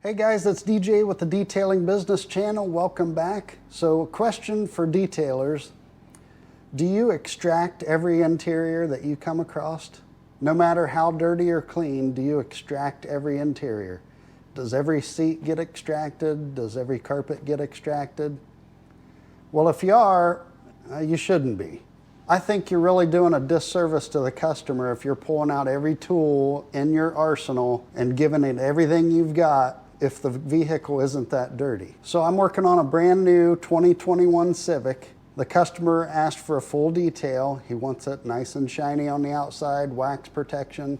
Hey guys, it's DJ with the Detailing Business Channel. Welcome back. So a question for detailers. Do you extract every interior that you come across? No matter how dirty or clean, do you extract every interior? Does every seat get extracted? Does every carpet get extracted? Well, if you are, you shouldn't be. I think you're really doing a disservice to the customer if you're pulling out every tool in your arsenal and giving it everything you've got if the vehicle isn't that dirty. So I'm working on a brand new 2021 Civic. The customer asked for a full detail. He wants it nice and shiny on the outside, wax protection,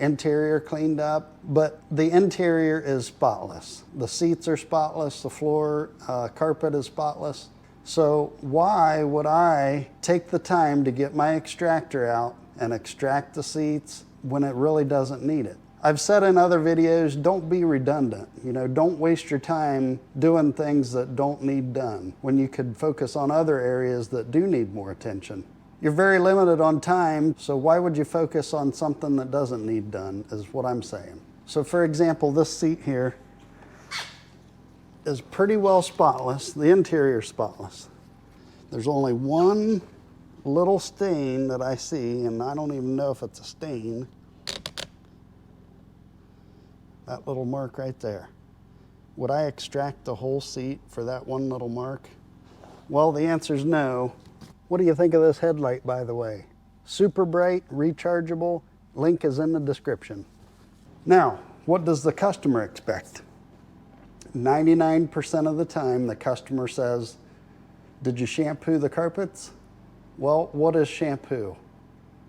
interior cleaned up, but the interior is spotless. The seats are spotless, the floor, carpet is spotless. So why would I take the time to get my extractor out and extract the seats when it really doesn't need it? I've said in other videos, don't be redundant. Don't waste your time doing things that don't need done when you could focus on other areas that do need more attention. You're very limited on time, so why would you focus on something that doesn't need done, is what I'm saying. So for example, this seat here is pretty well spotless. The interior is spotless. There's only one little stain that I see, and I don't even know if it's a stain. That little mark right there. Would I extract the whole seat for that one little mark? Well, the answer is no. What do you think of this headlight, by the way? Super bright, rechargeable. Link is in the description. Now, what does the customer expect? 99% of the time, the customer says, did you shampoo the carpets? Well, what is shampoo?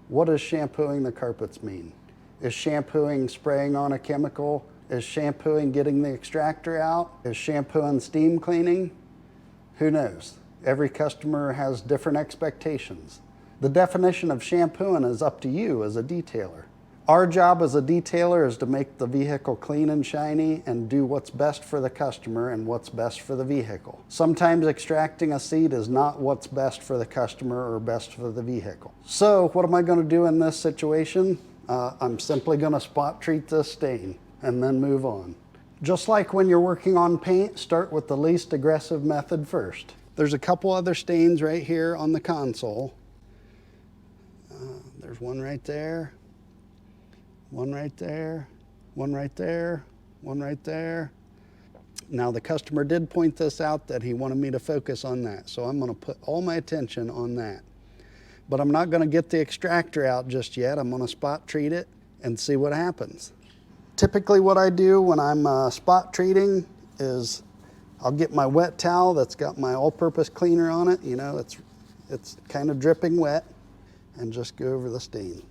What does shampooing the carpets mean? Is shampooing spraying on a chemical? Is shampooing getting the extractor out? Is shampooing steam cleaning? Who knows? Every customer has different expectations. The definition of shampooing is up to you as a detailer. Our job as a detailer is to make the vehicle clean and shiny and do what's best for the customer and what's best for the vehicle. Sometimes extracting a seat is not what's best for the customer or best for the vehicle. So what am I going to do in this situation? I'm simply going to spot treat this stain and then move on. Just like when you're working on paint, start with the least aggressive method first. There's a couple other stains right here on the console. There's one right there, one right there, one right there, one right there. Now the customer did point this out that he wanted me to focus on that, so I'm going to put all my attention on that. But I'm not going to get the extractor out just yet. I'm going to spot treat it and see what happens. Typically what I do when I'm spot treating is I'll get my wet towel that's got my all-purpose cleaner on it. It's kind of dripping wet, and just go over the stain.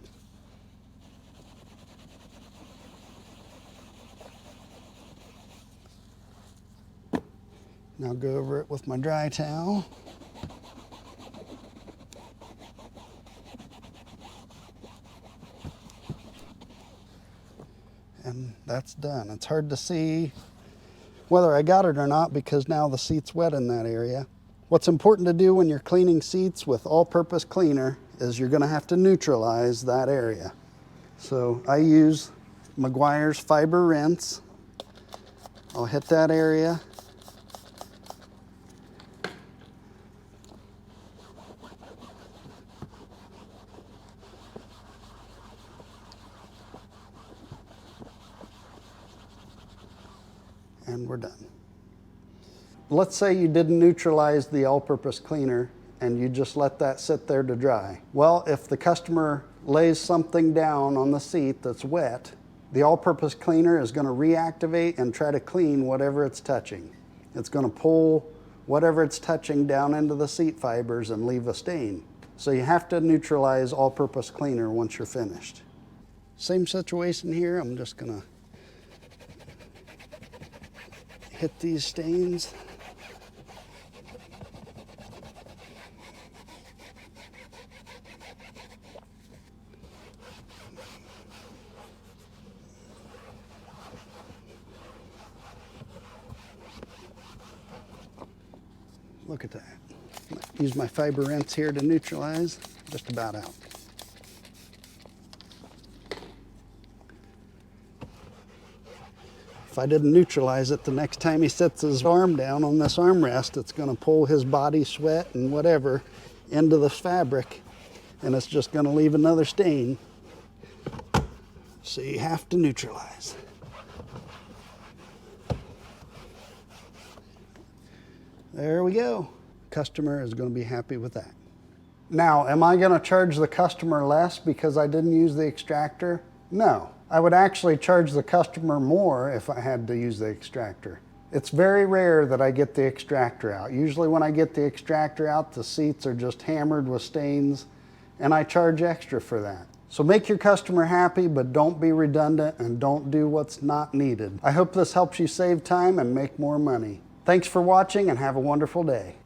Now go over it with my dry towel. And that's done. It's hard to see whether I got it or not because now the seat's wet in that area. What's important to do when you're cleaning seats with all-purpose cleaner is you're going to have to neutralize that area. So I use Meguiars fiber rinse. I'll hit that area. And we're done. Let's say you didn't neutralize the all-purpose cleaner and you just let that sit there to dry. Well, if the customer lays something down on the seat that's wet, the all-purpose cleaner is going to reactivate and try to clean whatever it's touching. It's going to pull whatever it's touching down into the seat fibers and leave a stain. So you have to neutralize all-purpose cleaner once you're finished. Same situation here. I'm just going to hit these stains. Look at that. Use my fiber rinse here to neutralize. Just about out. I didn't neutralize it, the next time he sets his arm down on this armrest, it's going to pull his body sweat and whatever into the fabric, and it's just going to leave another stain. So you have to neutralize. There we go. Customer is going to be happy with that. Now, am I going to charge the customer less because I didn't use the extractor? No. I would actually charge the customer more if I had to use the extractor. It's very rare that I get the extractor out. Usually when I get the extractor out, the seats are just hammered with stains, and I charge extra for that. So make your customer happy, but don't be redundant and don't do what's not needed. I hope this helps you save time and make more money. Thanks for watching and have a wonderful day.